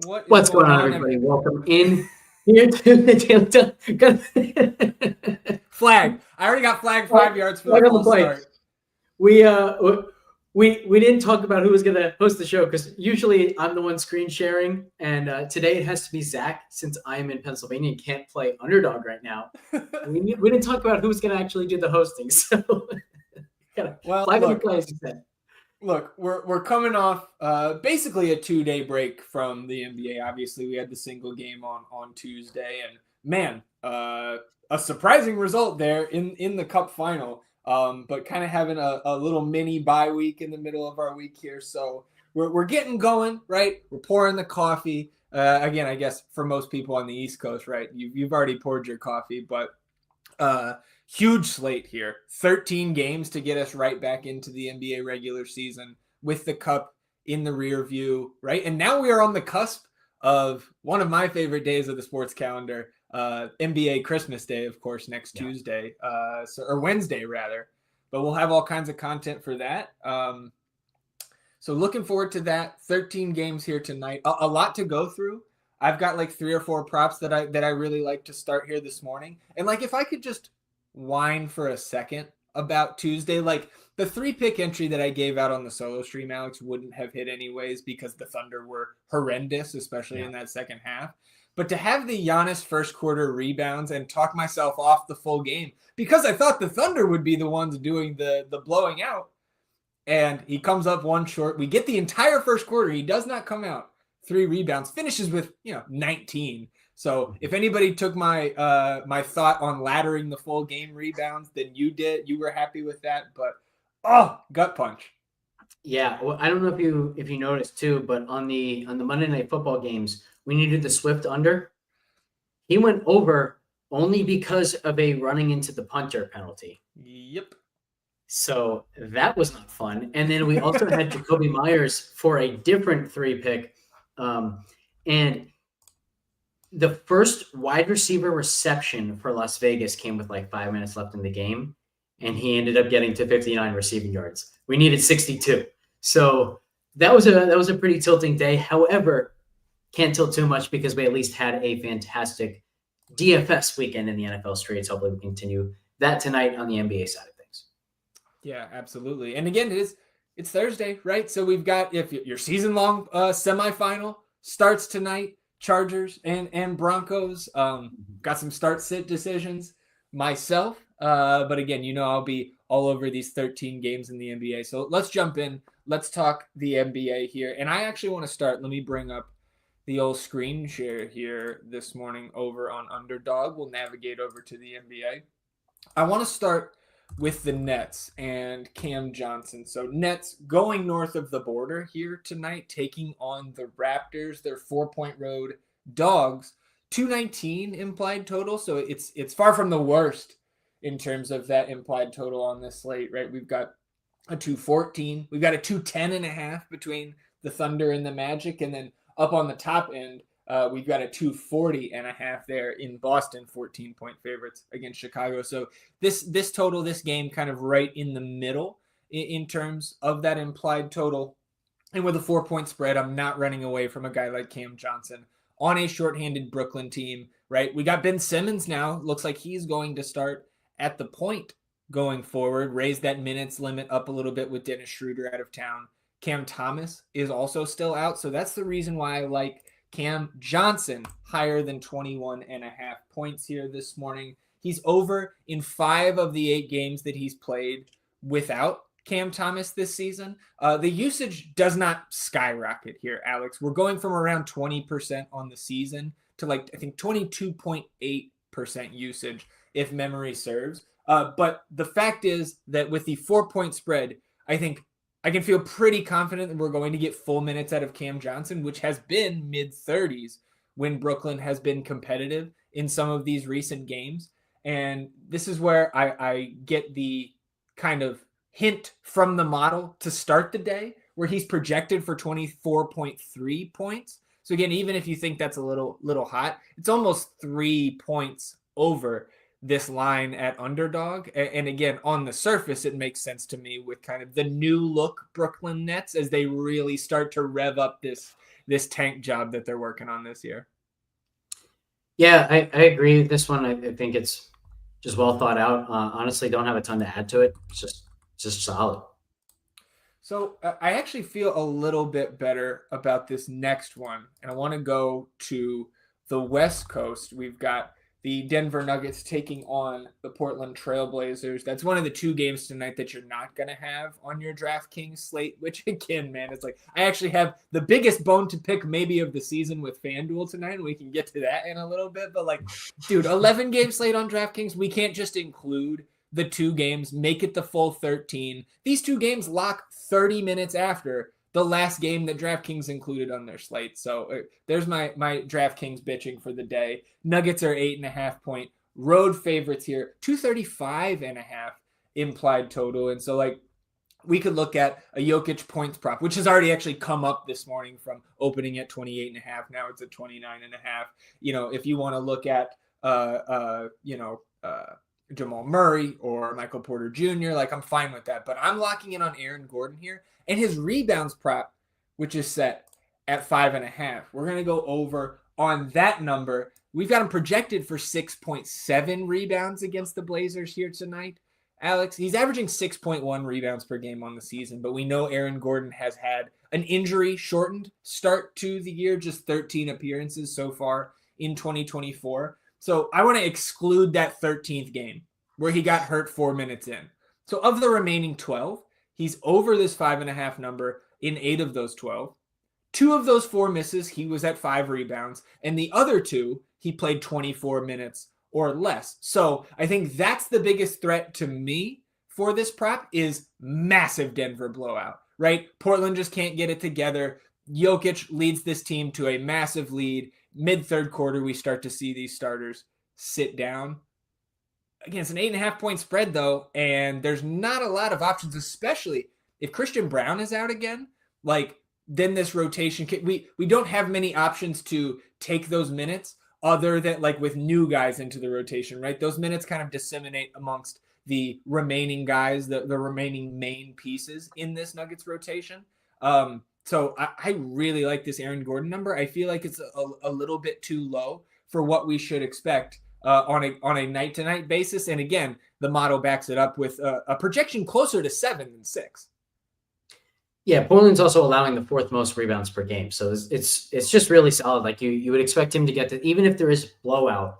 What's going on, everybody? Welcome in here to the Daily Flag. I already got flagged 5 yards for the false start. We didn't talk about who was going to host the show because usually I'm the one screen sharing, and today it has to be Zach since I'm in Pennsylvania and can't play underdog right now. we didn't talk about who's going to actually do the hosting, so flag in the place instead. Look, we're coming off basically a 2-day break from the NBA. Obviously, we had the single game on Tuesday, and man, a surprising result there in the Cup final. But kind of having a little mini bye week in the middle of our week here, so we're getting going, right? We're pouring the coffee. Again, I guess for most people on the East Coast, right? You've already poured your coffee, but huge slate here. 13 games to get us right back into the NBA regular season with the Cup in the rear view, right? And now we are on the cusp of one of my favorite days of the sports calendar, NBA Christmas Day, of course, next Tuesday, or Wednesday rather. But we'll have all kinds of content for that. So looking forward to that. 13 games here tonight. A lot to go through. I've got like 3 or 4 props that I really like to start here this morning. And like if I could just whine for a second about Tuesday, like the 3-pick entry that I gave out on the solo stream, Alex, wouldn't have hit anyways because the Thunder were horrendous, especially in that second half. But to have the Giannis first quarter rebounds and talk myself off the full game because I thought the Thunder would be the ones doing the blowing out, and he comes up one short. We get the entire first quarter. He does not come out. 3 rebounds, finishes with 19. So if anybody took my my thought on laddering the full game rebounds, then you did. You were happy with that, but gut punch. Yeah, well, I don't know if you noticed too, but on the Monday Night Football games, we needed the Swift under. He went over only because of a running into the punter penalty. Yep. So that was not fun. And then we also had Jacoby Myers for a different 3-pick. And the first wide receiver reception for Las Vegas came with like 5 minutes left in the game, and he ended up getting to 59 receiving yards. We needed 62. So that was a pretty tilting day. However, can't tilt too much because we at least had a fantastic DFS weekend in the NFL streets. Hopefully we continue that tonight on the NBA side of things. Yeah, absolutely. And again, it's Thursday, right? So we've got if your season-long semifinal starts tonight. Chargers and Broncos. Got some start-sit decisions myself. But again, I'll be all over these 13 games in the NBA. So let's jump in. Let's talk the NBA here. And I actually want to start. Let me bring up the old screen share here this morning over on Underdog. We'll navigate over to the NBA. I want to start with the Nets and Cam Johnson. So Nets going north of the border here tonight, taking on the Raptors. They're 4-point road dogs. 219 implied total. So it's far from the worst in terms of that implied total on this slate, right? We've got a 214. We've got a 210.5 between the Thunder and the Magic. And then up on the top end, we've got a 240.5 there in Boston, 14-point favorites against Chicago. So this total, this game kind of right in the middle in terms of that implied total. And with a 4-point spread, I'm not running away from a guy like Cam Johnson on a shorthanded Brooklyn team, right? We got Ben Simmons now. Looks like he's going to start at the point going forward, raise that minutes limit up a little bit with Dennis Schroeder out of town. Cam Thomas is also still out. So that's the reason why I like Cam Johnson higher than 21.5 points here this morning. He's over in 5 of the 8 games that he's played without Cam Thomas this season. The usage does not skyrocket here, Alex. We're going from around 20% on the season to I think 22.8% usage if memory serves. But the fact is that with the 4-point spread, I think I can feel pretty confident that we're going to get full minutes out of Cam Johnson, which has been mid-30s when Brooklyn has been competitive in some of these recent games. And this is where I get the kind of hint from the model to start the day where he's projected for 24.3 points. So again, even if you think that's a little hot, it's almost 3 points over this line at Underdog. And again, on the surface, it makes sense to me with kind of the new look Brooklyn Nets as they really start to rev up this this tank job that they're working on this year. Yeah, I agree with this one. I think it's just well thought out. Honestly, don't have a ton to add to it. It's just solid. So I actually feel a little bit better about this next one, and I want to go to the West Coast. We've got the Denver Nuggets taking on the Portland Trailblazers. That's one of the 2 games tonight that you're not going to have on your DraftKings slate, which again, man, it's like I actually have the biggest bone to pick maybe of the season with FanDuel tonight, and we can get to that in a little bit. But like, dude, 11 game slate on DraftKings, we can't just include the 2 games, make it the full 13. These 2 games lock 30 minutes after the last game that DraftKings included on their slate. So there's my DraftKings bitching for the day. Nuggets are 8.5 point road favorites here, 235.5 implied total. And so like we could look at a Jokic points prop, which has already actually come up this morning from opening at 28.5. Now it's at 29.5. If you want to look at, Jamal Murray or Michael Porter Jr., like I'm fine with that, but I'm locking in on Aaron Gordon here and his rebounds prop, which is set at 5.5. We're going to go over on that number. We've got him projected for 6.7 rebounds against the Blazers here tonight. Alex, he's averaging 6.1 rebounds per game on the season, but we know Aaron Gordon has had an injury shortened start to the year, just 13 appearances so far in 2024. So I want to exclude that 13th game where he got hurt 4 minutes in. So of the remaining 12, he's over this 5.5 number in 8 of those 12. 2 of those 4 misses, he was at 5 rebounds. And the other 2, he played 24 minutes or less. So I think that's the biggest threat to me for this prop is massive Denver blowout, right? Portland just can't get it together. Jokic leads this team to a massive lead. Mid-third quarter, we start to see these starters sit down. Again, it's an 8.5 point spread, though, and there's not a lot of options, especially if Christian Brown is out again. Like, then this rotation, we don't have many options to take those minutes other than, like, with new guys into the rotation, right? Those minutes kind of disseminate amongst the remaining guys, the remaining main pieces in this Nuggets rotation. So I really like this Aaron Gordon number. I feel like it's a little bit too low for what we should expect on a night-to-night basis. And again, the model backs it up with a projection closer to 7 than 6. Yeah, Portland's also allowing the 4th most rebounds per game. So it's just really solid. Like you would expect him to get to, even if there is blowout,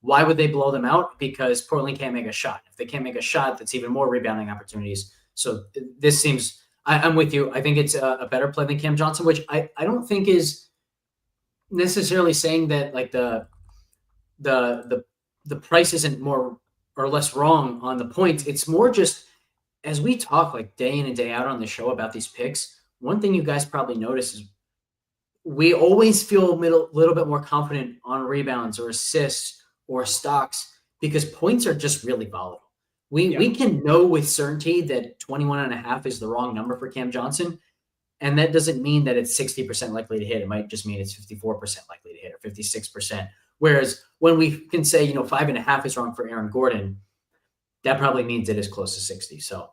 why would they blow them out? Because Portland can't make a shot. If they can't make a shot, that's even more rebounding opportunities. So this seems... I'm with you. I think it's a better play than Cam Johnson, which I don't think is necessarily saying that like the price isn't more or less wrong on the points. It's more just as we talk like day in and day out on the show about these picks, one thing you guys probably notice is we always feel a little bit more confident on rebounds or assists or stocks because points are just really volatile. We can know with certainty that 21.5 is the wrong number for Cam Johnson. And that doesn't mean that it's 60% likely to hit. It might just mean it's 54% likely to hit or 56%. Whereas when we can say, 5.5 is wrong for Aaron Gordon, that probably means it is close to 60. So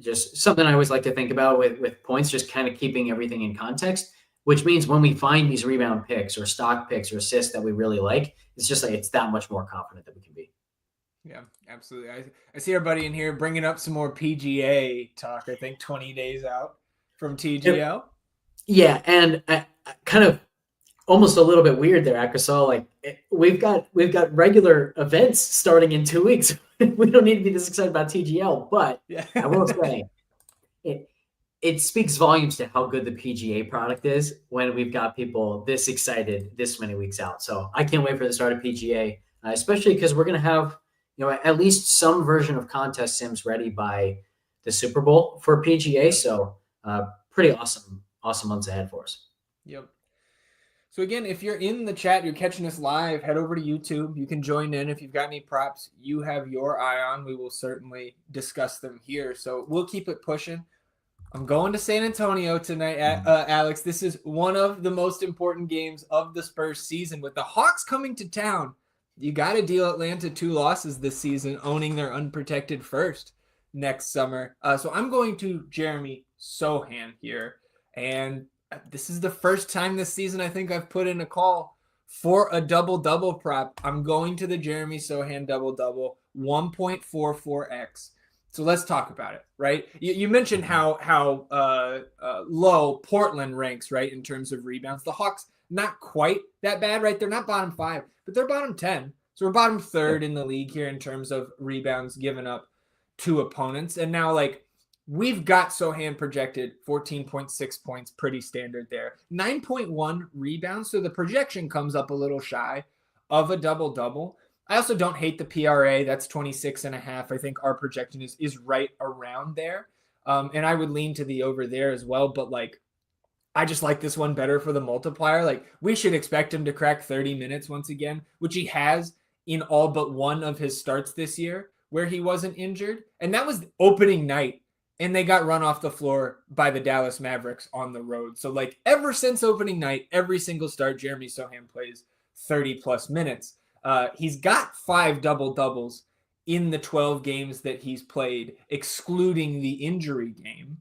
just something I always like to think about with points, just kind of keeping everything in context, which means when we find these rebound picks or stock picks or assists that we really like, it's just like it's that much more confident that we can be. Yeah, absolutely. I see our buddy in here bringing up some more PGA talk. I think 20 days out from TGL. Yeah, and I kind of almost a little bit weird there, Akasol. Like we've got regular events starting in 2 weeks. We don't need to be this excited about TGL, but yeah. I will say it speaks volumes to how good the PGA product is when we've got people this excited this many weeks out. So I can't wait for the start of PGA, especially because we're going to have at least some version of contest sims ready by the Super Bowl for PGA. So pretty awesome months ahead for us. Yep. So again, if you're in the chat, you're catching us live, head over to YouTube. You can join in. If you've got any props you have your eye on, we will certainly discuss them here. So we'll keep it pushing. I'm going to San Antonio tonight, Alex. This is one of the most important games of the Spurs season. With the Hawks coming to town, you got to deal Atlanta 2 losses this season, owning their unprotected first next summer. So I'm going to Jeremy Sohan here. And this is the first time this season I think I've put in a call for a double-double prop. I'm going to the Jeremy Sohan double-double, 1.44x. So let's talk about it, right? You mentioned how low Portland ranks, right, in terms of rebounds. The Hawks, not quite that bad, right? They're not bottom 5, but they're bottom 10. So we're bottom 3rd in the league here in terms of rebounds given up to opponents. And now, like, we've got Sohan projected 14.6 points, pretty standard there. 9.1 rebounds, so the projection comes up a little shy of a double-double. I also don't hate the PRA. That's 26.5. I think our projection is right around there. And I would lean to the over there as well. But, like, I just like this one better for the multiplier. Like, we should expect him to crack 30 minutes once again, which he has in all but one of his starts this year where he wasn't injured. And that was opening night. And they got run off the floor by the Dallas Mavericks on the road. So, like, ever since opening night, every single start, Jeremy Sohan plays 30-plus minutes. He's got 5 double-doubles in the 12 games that he's played, excluding the injury game.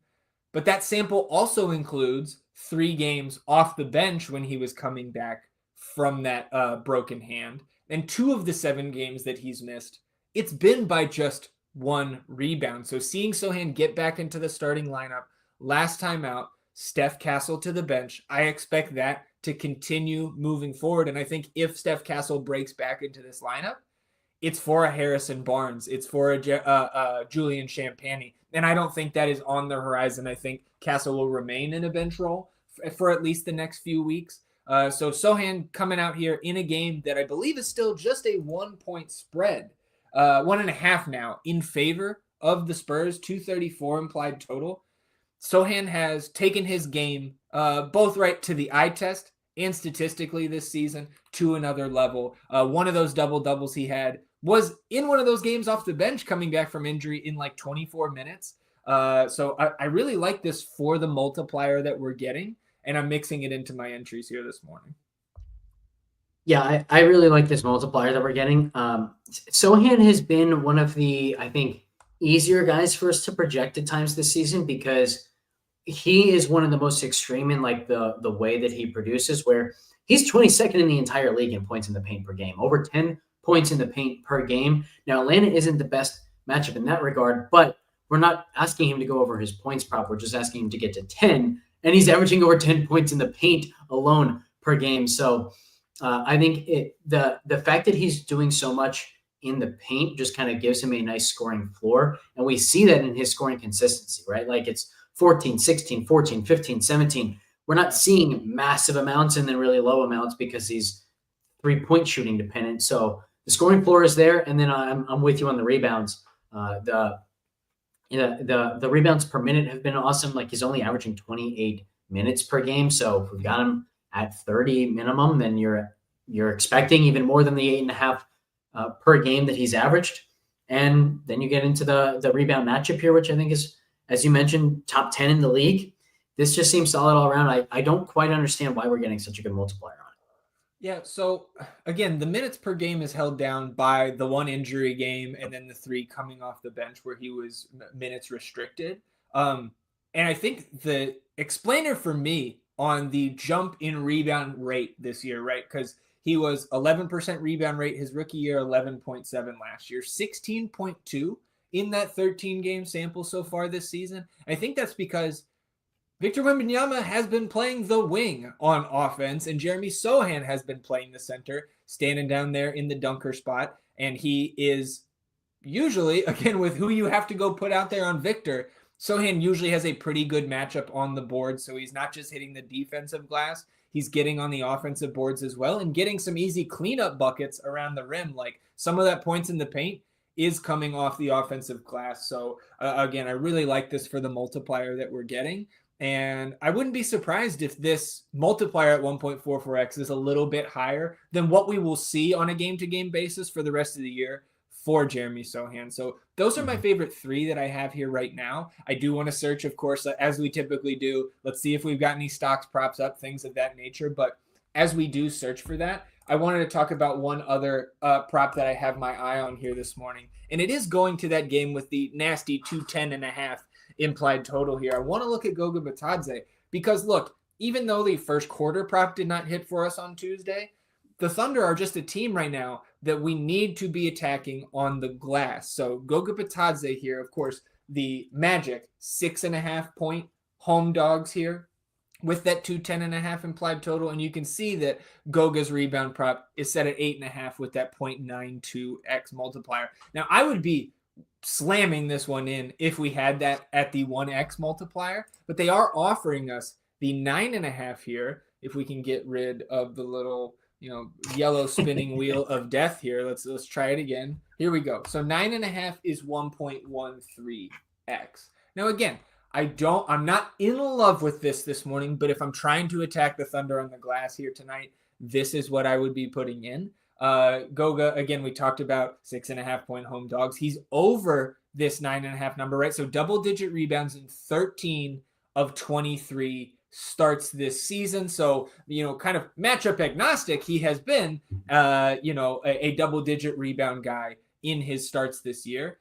But that sample also includes 3 games off the bench when he was coming back from that broken hand. And 2 of the 7 games that he's missed, it's been by just 1 rebound. So seeing Sohan get back into the starting lineup last time out, Steph Castle to the bench, I expect that to continue moving forward. And I think if Steph Castle breaks back into this lineup, it's for a Harrison Barnes. It's for a Julian Champagnie. And I don't think that is on the horizon. I think Castle will remain in a bench role for at least the next few weeks. So Sohan coming out here in a game that I believe is still just a 1-point spread. 1.5 now in favor of the Spurs, 234 implied total. Sohan has taken his game both right to the eye test and statistically this season to another level. One of those double-doubles he had was in one of those games off the bench coming back from injury in like 24 minutes. So I really like this for the multiplier that we're getting, and I'm mixing it into my entries here this morning. Yeah, I really like this multiplier that we're getting. Sohan has been one of the, I think, easier guys for us to project at times this season because he is one of the most extreme in like the way that he produces, where he's 22nd in the entire league in points in the paint per game, over 10 points in the paint per game. Now, Atlanta isn't the best matchup in that regard, but we're not asking him to go over his points prop. We're just asking him to get to 10, and he's averaging over 10 points in the paint alone per game. So I think the fact that he's doing so much in the paint just kind of gives him a nice scoring floor. And we see that in his scoring consistency, right? Like it's 14, 16, 14, 15, 17. We're not seeing massive amounts and then really low amounts because he's 3-point shooting dependent. So the scoring floor is there. And then I'm with you on the rebounds. The rebounds per minute have been awesome. Like he's only averaging 28 minutes per game. So if we've got him at 30 minimum, then you're expecting even more than the 8.5 per game that he's averaged. And then you get into the rebound matchup here, which I think is, as you mentioned, top 10 in the league. This just seems solid all around. I don't quite understand why we're getting such a good multiplier on it. Yeah, so again, the minutes per game is held down by the 1 injury game and then the 3 coming off the bench where he was minutes restricted. And I think the explainer for me on the jump in rebound rate this year, right? Because he was 11% rebound rate his rookie year, 11.7 last year, 16.2 in that 13-game sample so far this season. I think that's because Victor Wembanyama has been playing the wing on offense, and Jeremy Sohan has been playing the center, standing down there in the dunker spot. And he is usually, again, with who you have to go put out there on Victor, Sohan usually has a pretty good matchup on the board. So he's not just hitting the defensive glass, he's getting on the offensive boards as well and getting some easy cleanup buckets around the rim. Like some of that points in the paint is coming off the offensive glass. So again, I really like this for the multiplier that we're getting. And I wouldn't be surprised if this multiplier at 1.44x is a little bit higher than what we will see on a game-to-game basis for the rest of the year for Jeremy Sohan. So those are my favorite 3 that I have here right now. I do want to search, of course, as we typically do. Let's see if we've got any stocks, props up, things of that nature. But as we do search for that, I wanted to talk about one other prop that I have my eye on here this morning. And it is going to that game with the nasty 210.5 implied total here. I want to look at Goga Batadze because, look, even though the first quarter prop did not hit for us on Tuesday, the Thunder are just a team right now that we need to be attacking on the glass. So Goga Bitadze here, of course, the Magic 6.5 point home dogs here with that 210.5 implied total. And you can see that Goga's rebound prop is set at 8.5 with that 0.92x multiplier. Now, I would be slamming this one in if we had that at the 1x multiplier, but they are offering us the 9.5 here. If we can get rid of the little, yellow spinning wheel of death here. Let's try it again. Here we go. So 9.5 is 1.13x. Now, again, I'm not in love with this morning, but if I'm trying to attack the Thunder on the glass here tonight, this is what I would be putting in. Goga, again, we talked about 6.5 point home dogs. He's over this 9.5 number, right? So double digit rebounds in 13 of 23 starts this season. So, kind of matchup agnostic, he has been, a double digit rebound guy in his starts this year.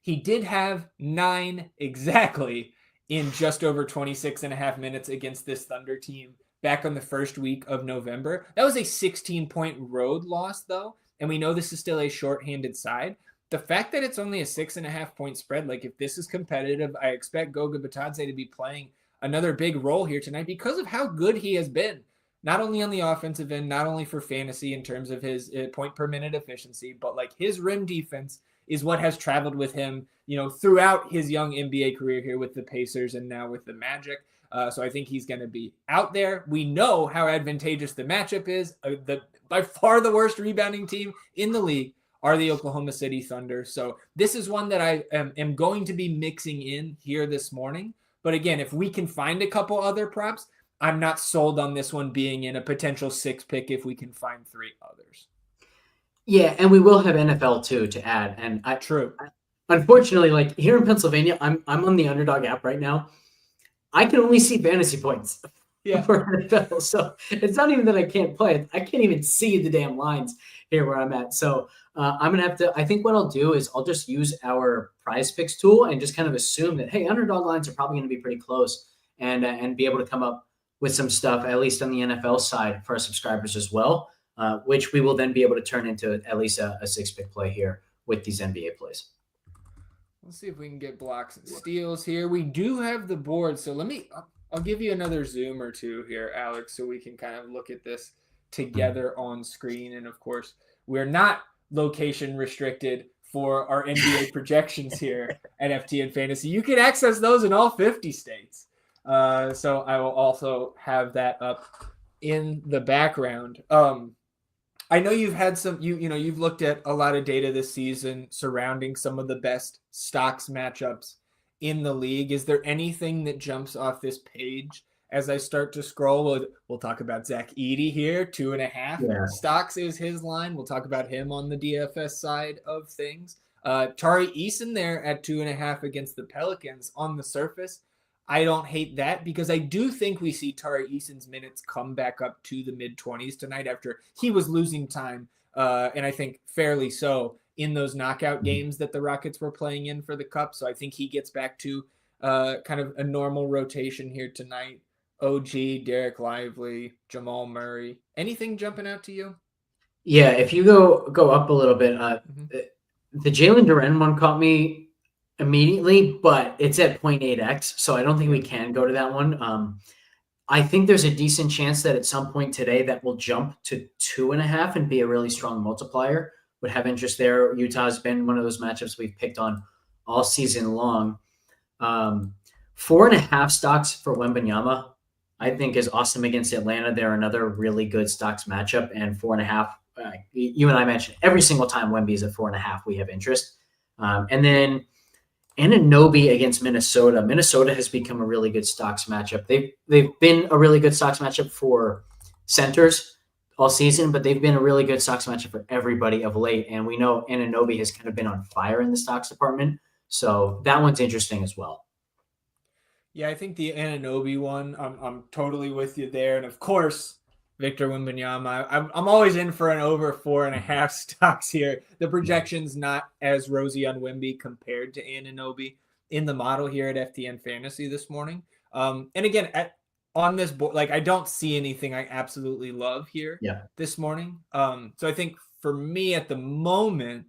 He did have 9 exactly in just over 26.5 minutes against this Thunder team back on the first week of November. That was a 16-point road loss, though, and we know this is still a shorthanded side. The fact that it's only a 6.5 point spread, like if this is competitive, I expect Goga Bitadze to be playing another big role here tonight because of how good he has been, not only on the offensive end, not only for fantasy in terms of his point per minute efficiency, but like his rim defense is what has traveled with him, throughout his young NBA career here with the Pacers and now with the Magic. So I think he's going to be out there. We know how advantageous the matchup is. By far the worst rebounding team in the league are the Oklahoma City Thunder. So this is one that I am going to be mixing in here this morning. But again, if we can find a couple other props, I'm not sold on this one being in a potential 6 pick if we can find 3 others. Yeah, and we will have NFL too to add. And True. Unfortunately, like here in Pennsylvania, I'm on the Underdog app right now. I can only see fantasy points for NFL. So it's not even that I can't play. I can't even see the damn lines here where I'm at. So I'm going to have to, I think what I'll do is I'll just use our prize picks tool and just kind of assume that, hey, underdog lines are probably going to be pretty close and be able to come up with some stuff, at least on the NFL side for our subscribers as well, which we will then be able to turn into at least a 6-pick play here with these NBA plays. Let's see if we can get blocks and steals here. We do have the board. So I'll give you another zoom or two here, Alex, so we can kind of look at this together on screen. And of course, we're not location restricted for our NBA projections here at FTN Fantasy. You can access those in all 50 states. So I will also have that up in the background. I know you've had you've looked at a lot of data this season surrounding some of the best stocks matchups in the league. Is there anything that jumps off this page as I start to scroll? We'll talk about Zach Edey here, 2.5. Yeah. Stocks is his line. We'll talk about him on the DFS side of things. Tari Eason there at 2.5 against the Pelicans. On the surface, I don't hate that because I do think we see Tari Eason's minutes come back up to the mid-20s tonight after he was losing time, and I think fairly so, in those knockout games that the Rockets were playing in for the Cup. So I think he gets back to kind of a normal rotation here tonight. OG, Derek Lively, Jamal Murray. Anything jumping out to you? Yeah, if you go up a little bit, the Jalen Duren one caught me immediately, but it's at 0.8x, so I don't think we can go to that one. I think there's a decent chance that at some point today that will jump to 2.5 and be a really strong multiplier. Would have interest there. Utah's been one of those matchups we've picked on all season long. 4.5 stocks for Wembanyama, I think, is awesome against Atlanta. They're another really good stocks matchup, and 4.5. You and I mentioned every single time Wemby is at 4.5, we have interest. And then Anunoby against Minnesota. Minnesota has become a really good stocks matchup. They've been a really good stocks matchup for centers all season, but they've been a really good stocks matchup for everybody of late. And we know Anunoby has kind of been on fire in the stocks department. So that one's interesting as well. Yeah, I think the Anunoby one, I'm totally with you there. And of course, Victor Wembanyama. I'm always in for an over 4.5 stocks here. The projection's not as rosy on Wemby compared to Anunoby in the model here at FTN Fantasy this morning. And again, on this board, like I don't see anything I absolutely love here Yeah. this morning. So I think for me at the moment,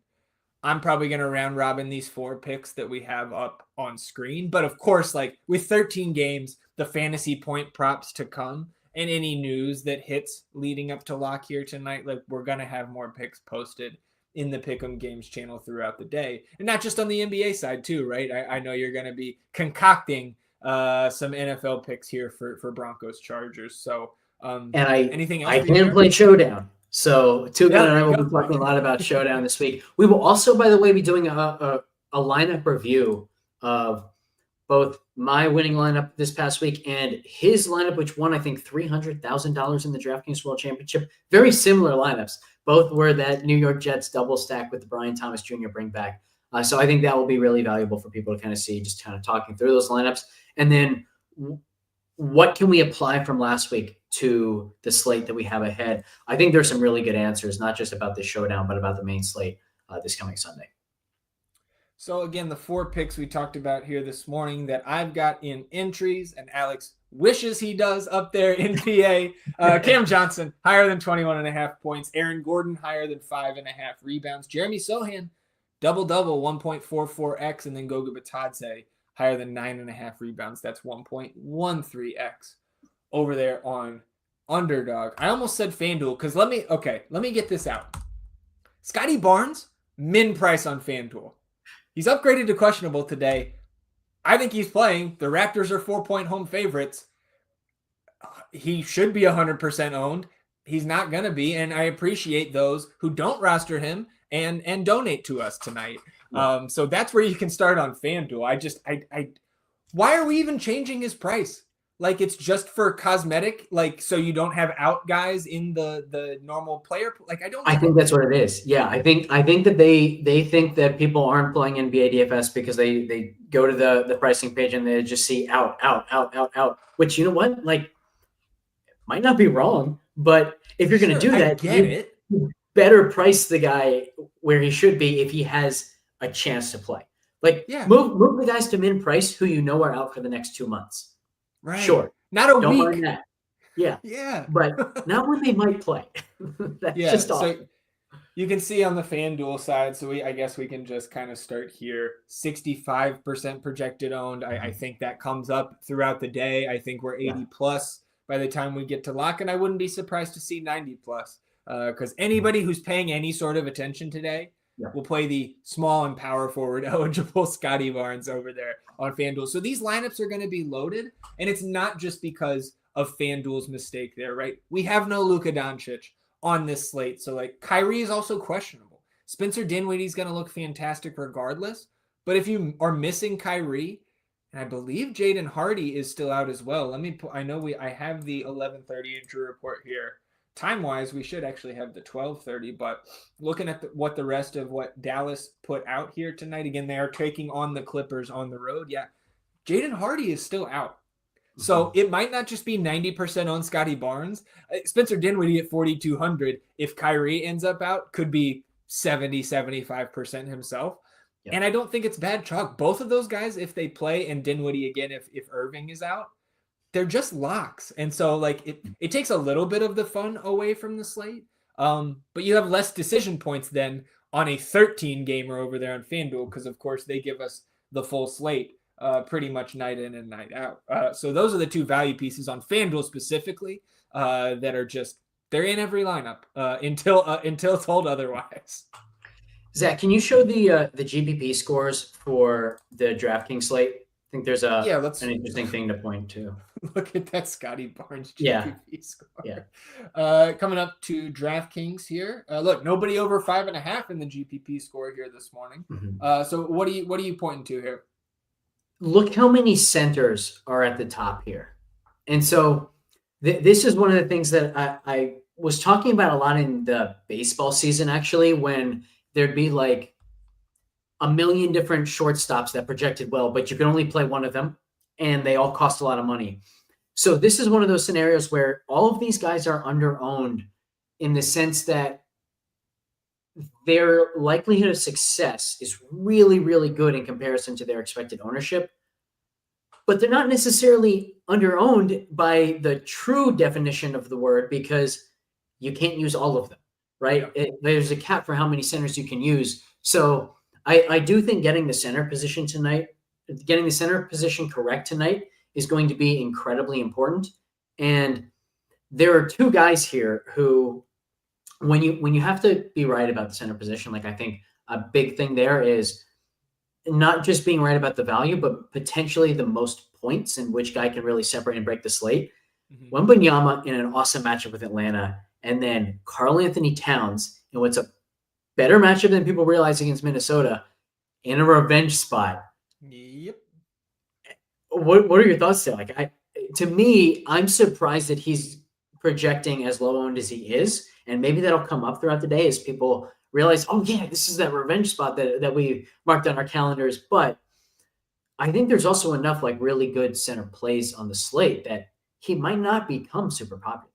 I'm probably going to round robin these 4 picks that we have up on screen. But of course, like with 13 games, the fantasy point props to come and any news that hits leading up to lock here tonight, like we're going to have more picks posted in the Pick'em Games channel throughout the day. And not just on the NBA side too, right? I know you're going to be concocting some NFL picks here for Broncos Chargers. So And anything else? I can play Showdown. So Tugan and I will be talking a lot about Showdown this week. We will also, by the way, be doing a lineup review of both my winning lineup this past week and his lineup, which won, I think, $300,000 in the DraftKings World Championship. Very similar lineups. Both were that New York Jets double stack with the Brian Thomas Jr. bring back. So I think that will be really valuable for people to kind of see, just kind of talking through those lineups. And then what can we apply from last week to the slate that we have ahead? I think there's some really good answers, not just about the Showdown, but about the main slate this coming Sunday. So again, the 4 picks we talked about here this morning that I've got in entries and Alex wishes he does up there in PA. Cam Johnson, higher than 21.5 points. Aaron Gordon, higher than 5.5 rebounds. Jeremy Sohan, double-double, 1.44x. And then Goga Batadze, higher than 9.5 rebounds. That's 1.13x over there on Underdog. I almost said FanDuel because let me get this out. Scotty Barnes, min price on FanDuel. He's upgraded to questionable today. I think he's playing. The Raptors are 4-point home favorites. He should be 100% owned. He's not going to be, and I appreciate those who don't roster him and donate to us tonight. Yeah. So that's where you can start on FanDuel. Why are we even changing his price? Like it's just for cosmetic, like so you don't have out guys in the normal player. Like I think that's what it is. Yeah, I think that they think that people aren't playing NBA DFS because they go to the pricing page and they just see out. Which, you know what, like might not be wrong, but if you're going to do that, you better price the guy where he should be if he has a chance to play. Like move the guys to min price who you know are out for the next 2 months. Right. Sure. Not a Don't week. mind that. Yeah. Yeah. But not when they might play. That's just awesome. So you can see on the FanDuel side. So I guess we can just kind of start here. 65% projected owned. I think that comes up throughout the day. I think we're 80 plus by the time we get to lock. And I wouldn't be surprised to see 90 plus. Because anybody who's paying any sort of attention today will play the small and power forward eligible Scotty Barnes over there on FanDuel. So these lineups are going to be loaded, and it's not just because of FanDuel's mistake there, right? We have no Luka Doncic on this slate. So like Kyrie is also questionable. Spencer Dinwiddie's going to look fantastic regardless. But if you are missing Kyrie, and I believe Jaden Hardy is still out as well. I have the 11:30 injury report here. Time-wise, we should actually have the 12:30, but looking at what the rest of what Dallas put out here tonight, again, they are taking on the Clippers on the road. Yeah, Jaden Hardy is still out. So it might not just be 90% on Scotty Barnes. Spencer Dinwiddie at 4,200, if Kyrie ends up out, could be 70-75% himself. Yeah. And I don't think it's bad chalk. Both of those guys, if they play, and Dinwiddie again, if Irving is out, they're just locks. And so like it takes a little bit of the fun away from the slate. But you have less decision points then on a 13 gamer over there on FanDuel, because of course they give us the full slate pretty much night in and night out. So those are the 2 value pieces on FanDuel specifically that are just, they're in every lineup until told otherwise. Zach, can you show the GPP scores for the DraftKings slate? I think there's an interesting thing to point to. Look at that Scotty Barnes GPP score. Yeah. Coming up to DraftKings here. Look, nobody over 5.5 in the GPP score here this morning. Mm-hmm. So what are you pointing to here? Look how many centers are at the top here. And so this is one of the things that I was talking about a lot in the baseball season, actually, when there'd be like a million different shortstops that projected well, but you can only play one of them and they all cost a lot of money. So this is one of those scenarios where all of these guys are under-owned in the sense that their likelihood of success is really, really good in comparison to their expected ownership. but they're not necessarily underowned by the true definition of the word because you can't use all of them, right? There's a cap for how many centers you can use. So I do think getting the center position correct tonight is going to be incredibly important. And there are two guys here who, when you have to be right about the center position, like I think a big thing there is not just being right about the value, but potentially the most points and which guy can really separate and break the slate. Wembanyama in an awesome matchup with Atlanta, and then Karl Anthony Towns in what's a better matchup than people realize against Minnesota in a revenge spot. Yep. What are your thoughts there? Like, to me, I'm surprised that he's projecting as low owned as he is, and maybe that'll come up throughout the day as people realize, oh yeah, this is that revenge spot that we marked on our calendars. But I think there's also enough like really good center plays on the slate that he might not become super popular.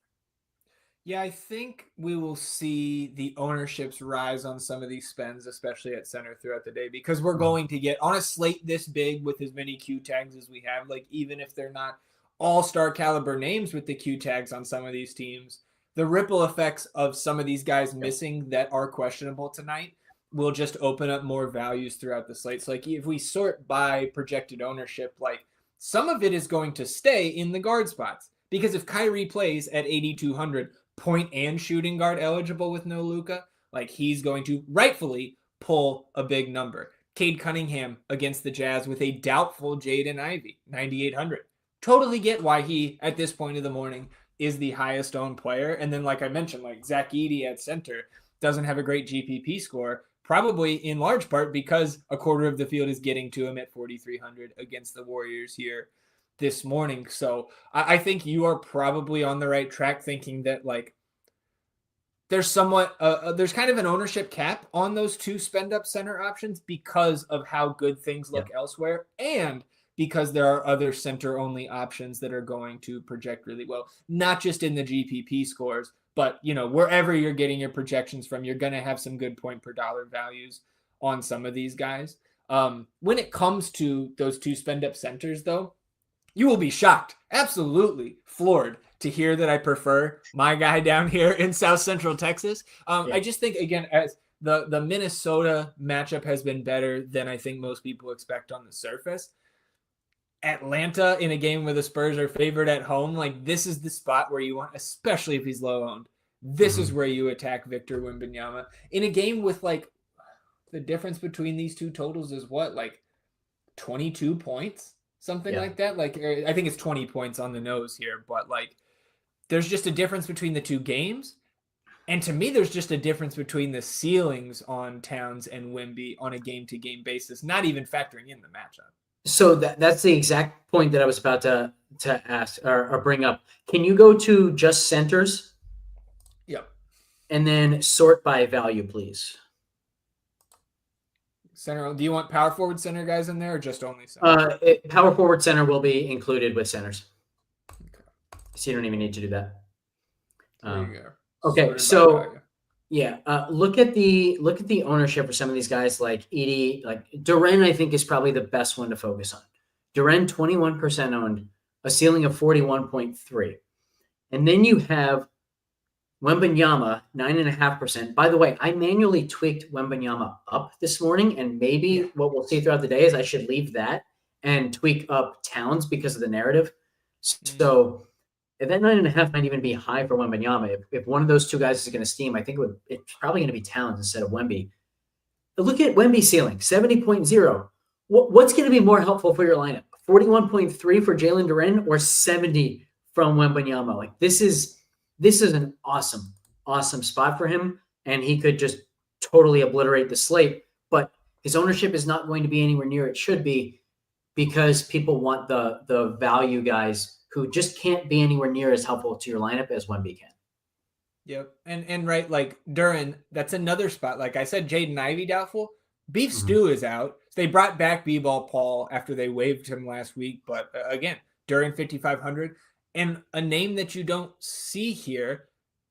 Yeah, I think we will see the ownerships rise on some of these spends, especially at center throughout the day, because we're going to get on a slate this big with as many Q tags as we have. Like, even if they're not all-star caliber names with the Q tags on some of these teams, the ripple effects of some of these guys missing that are questionable tonight will just open up more values throughout the slate. So like if we sort by projected ownership, like some of it is going to stay in the guard spots, because if Kyrie plays at 8,200, point and shooting guard eligible with no Luka, like he's going to rightfully pull a big number. Cade Cunningham against the Jazz with a doubtful Jaden Ivey, 9,800. Totally get why he, at this point of the morning, is the highest owned player. And then, like I mentioned, like Zach Edey at center doesn't have a great GPP score, probably in large part because a quarter of the field is getting to him at 4,300 against the Warriors here this morning. So I think you are probably on the right track thinking that like there's somewhat there's kind of an ownership cap on those two spend up center options because of how good things look elsewhere, and because there are other center only options that are going to project really well, not just in the GPP scores, but you know, wherever you're getting your projections from, you're going to have some good point per dollar values on some of these guys. When it comes to those two spend up centers though, you will be shocked, absolutely floored to hear that I prefer my guy down here in South Central Texas. I just think, again, as the Minnesota matchup has been better than I think most people expect on the surface. Atlanta in a game where the Spurs are favored at home, like this is the spot where you want, especially if he's low owned, this is where you attack Victor Wembanyama. In a game with like the difference between these two totals is what, like 22 points? Something like that. Like, I think it's 20 points on the nose here, but like, there's just a difference between the two games. And to me, there's just a difference between the ceilings on Towns and Wemby on a game-to-game basis, not even factoring in the matchup. So that's the exact point that I was about to ask or bring up. Can you go to just centers? Yep. And then sort by value, please. Center. Do you want power forward center guys in there or just only center? Power forward center will be included with centers. Okay. So you don't even need to do that. There you go. Okay, so look at the ownership for some of these guys like Edey, like Duren. I think is probably the best one to focus on. Duren 21% owned, a ceiling of 41.3, and then you have Wembanyama 9.5%. By the way, I manually tweaked Wembanyama up this morning, and maybe what we'll see throughout the day is I should leave that and tweak up Towns because of the narrative. So if that 9.5 might even be high for Wembanyama, if one of those two guys is going to steam, I think it's probably going to be Towns instead of Wemby. But look at Wemby's ceiling, 70.0. What's going to be more helpful for your lineup? 41.3 for Jalen Duren or 70 from Wembanyama? Like this is an awesome spot for him, and he could just totally obliterate the slate. But his ownership is not going to be anywhere near it should be, because people want the value guys who just can't be anywhere near as helpful to your lineup as Wemby can. Yep. And right, like Duren, that's another spot. Like I said, Jaden Ivey doubtful. Beef Stew is out. They brought back B-Ball Paul after they waived him last week. But again, Duren 5,500. And a name that you don't see here,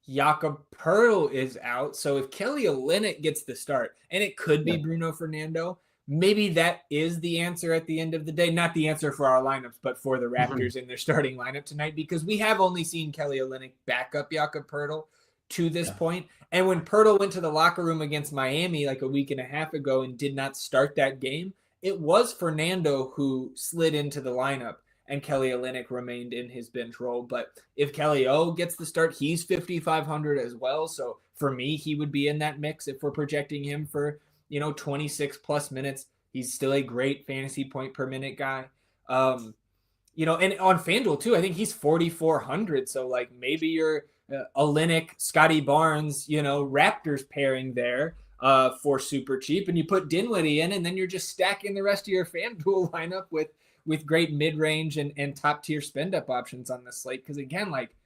Jakob Poeltl is out. So if Kelly Olynyk gets the start, and it could be Bruno Fernando, maybe that is the answer at the end of the day. Not the answer for our lineups, but for the Raptors in their starting lineup tonight, because we have only seen Kelly Olynyk back up Jakob Poeltl to this point. And when Poeltl went to the locker room against Miami like a week and a half ago and did not start that game, it was Fernando who slid into the lineup and Kelly Olynyk remained in his bench role. But if Kelly O gets the start, he's 5,500 as well. So for me, he would be in that mix if we're projecting him for, 26 plus minutes. He's still a great fantasy point per minute guy. And on FanDuel too, I think he's 4,400. So like maybe you're Olynyk, Scotty Barnes, Raptors pairing there for super cheap, and you put Dinwiddie in, and then you're just stacking the rest of your FanDuel lineup with great mid-range and top tier spend up options on the slate. Because again, like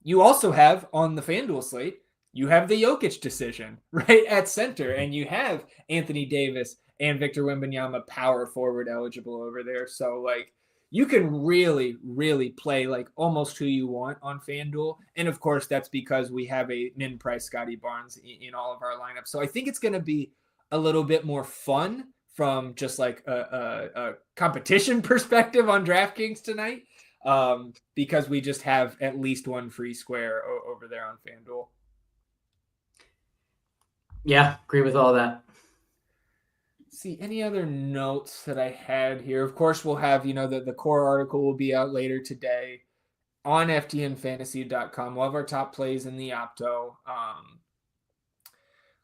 you also have on the FanDuel slate, you have the Jokic decision right at center, and you have Anthony Davis and Victor Wembanyama power forward eligible over there. So like you can really, really play like almost who you want on FanDuel. And of course, that's because we have a min price Scotty Barnes in all of our lineups. So I think it's going to be a little bit more fun from just like a competition perspective on DraftKings tonight, because we just have at least one free square over there on FanDuel. Yeah, agree with all that. See, any other notes that I had here? Of course, we'll have, the core article will be out later today on ftnfantasy.com. We'll have our top plays in the Opto.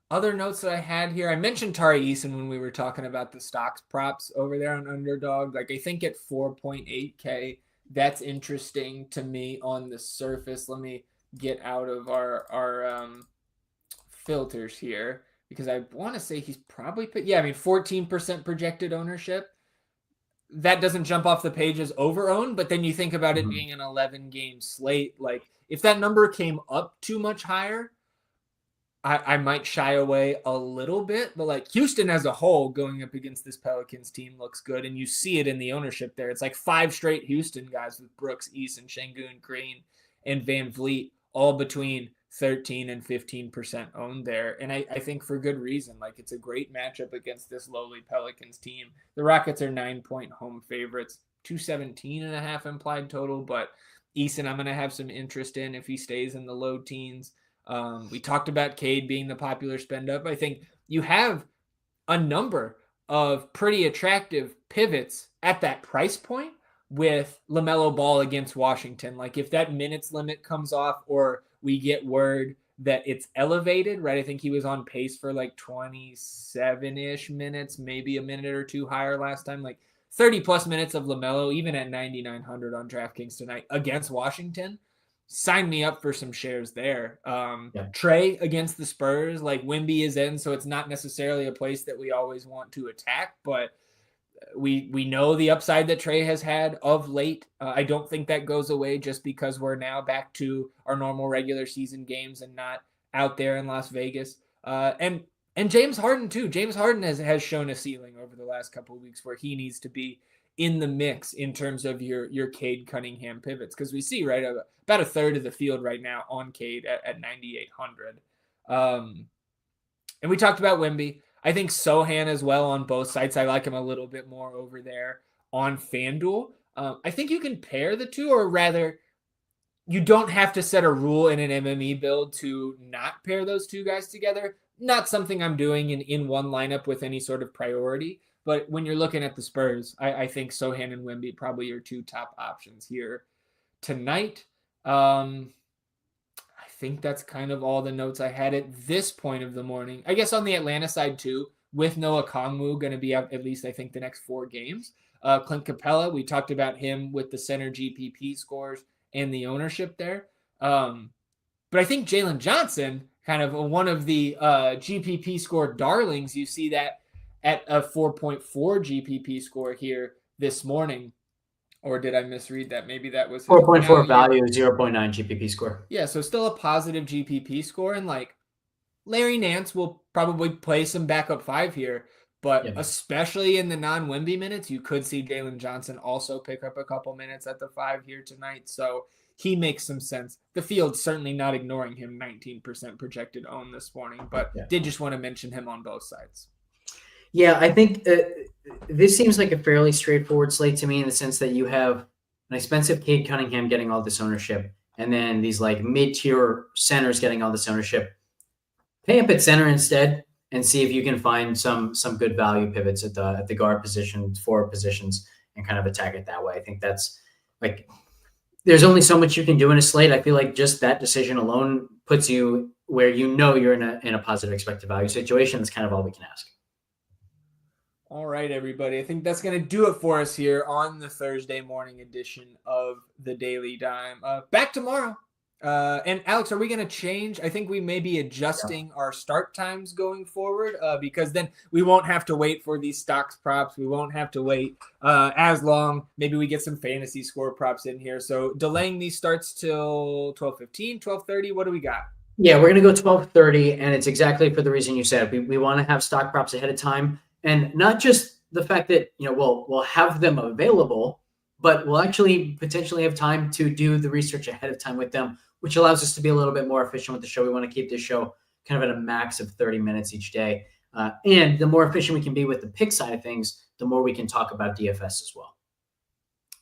Other notes that I had here, I mentioned Tari Eason when we were talking about the stocks props over there on Underdog. Like I think at 4.8K, that's interesting to me on the surface. Let me get out of our filters here, because I want to say he's probably 14% projected ownership. That doesn't jump off the page as over-owned, but then you think about it being an 11-game slate. Like if that number came up too much higher, I might shy away a little bit. But like Houston as a whole going up against this Pelicans team looks good, and you see it in the ownership there. It's like 5 straight Houston guys with Brooks, Eason, Şengün, Green, and Van Vliet all between 13 and 15% owned there. And I think for good reason. Like it's a great matchup against this lowly Pelicans team. The Rockets are 9-point home favorites, 217.5 implied total, but Eason I'm going to have some interest in if he stays in the low teens. We talked about Cade being the popular spend up. I think you have a number of pretty attractive pivots at that price point with LaMelo Ball against Washington. Like if that minutes limit comes off, or we get word that it's elevated, right? I think he was on pace for like 27-ish minutes, maybe a minute or two higher last time, like 30 plus minutes of LaMelo, even at 9,900 on DraftKings tonight against Washington. Sign me up for some shares there. Trey against the Spurs, like Wemby is in, so it's not necessarily a place that we always want to attack, but we know the upside that Trey has had of late. I don't think that goes away just because we're now back to our normal regular season games and not out there in Las Vegas. And James Harden too. James Harden has shown a ceiling over the last couple of weeks where he needs to be in the mix in terms of your Cade Cunningham pivots, because we see right about a third of the field right now on Cade at 9,800. And we talked about Wemby. I think Sohan as well on both sites. I like him a little bit more over there on FanDuel. I think you can pair the two, or rather, you don't have to set a rule in an MME build to not pair those two guys together. Not something I'm doing in one lineup with any sort of priority. But when you're looking at the Spurs, I think Sohan and Wemby probably your two top options here tonight. I think that's kind of all the notes I had at this point of the morning. I guess on the Atlanta side too, with Noah Kongwu going to be out at least I think the next 4 games. Clint Capella, we talked about him with the center GPP scores and the ownership there. But I think Jalen Johnson, kind of one of the GPP score darlings, you see that at a 4.4 GPP score here this morning. Or did I misread that? Maybe that was 4.4 value, 0.9 GPP score. Yeah, so still a positive GPP score. And like Larry Nance will probably play some backup 5 here, but especially in the non-Wemby minutes, you could see Jalen Johnson also pick up a couple minutes at the 5 here tonight. So he makes some sense. The field's certainly not ignoring him, 19% projected own this morning, but did just want to mention him on both sides. Yeah, I think this seems like a fairly straightforward slate to me in the sense that you have an expensive Cade Cunningham getting all this ownership, and then these like mid-tier centers getting all this ownership. Pay up at center instead and see if you can find some good value pivots at the guard position, forward positions, and kind of attack it that way. I think that's like there's only so much you can do in a slate. I feel like just that decision alone puts you where you're in a positive expected value situation. That's kind of all we can ask. All right, everybody. I think that's going to do it for us here on the Thursday morning edition of the Daily Dime. Back tomorrow. And Alex, are we going to change? I think we may be adjusting our start times going forward because then we won't have to wait for these stocks props. We won't have to wait as long. Maybe we get some fantasy score props in here. So delaying these starts till 12:15, 12:30. What do we got? Yeah, we're going to go 12:30, and it's exactly for the reason you said. We want to have stock props ahead of time, and not just the fact that we'll have them available, but we'll actually potentially have time to do the research ahead of time with them, which allows us to be a little bit more efficient with the show. We want to keep this show kind of at a max of 30 minutes each day. And the more efficient we can be with the pick side of things, the more we can talk about DFS as well.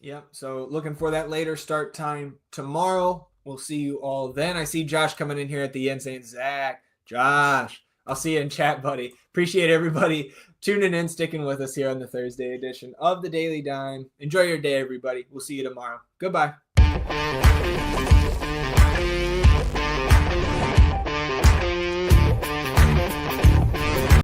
Yeah, so looking for that later start time tomorrow. We'll see you all then. I see Josh coming in here at the end saying, Zach, Josh, I'll see you in chat, buddy. Appreciate everybody tuning in, sticking with us here on the Thursday edition of the Daily Dime. Enjoy your day, everybody. We'll see you tomorrow. Goodbye.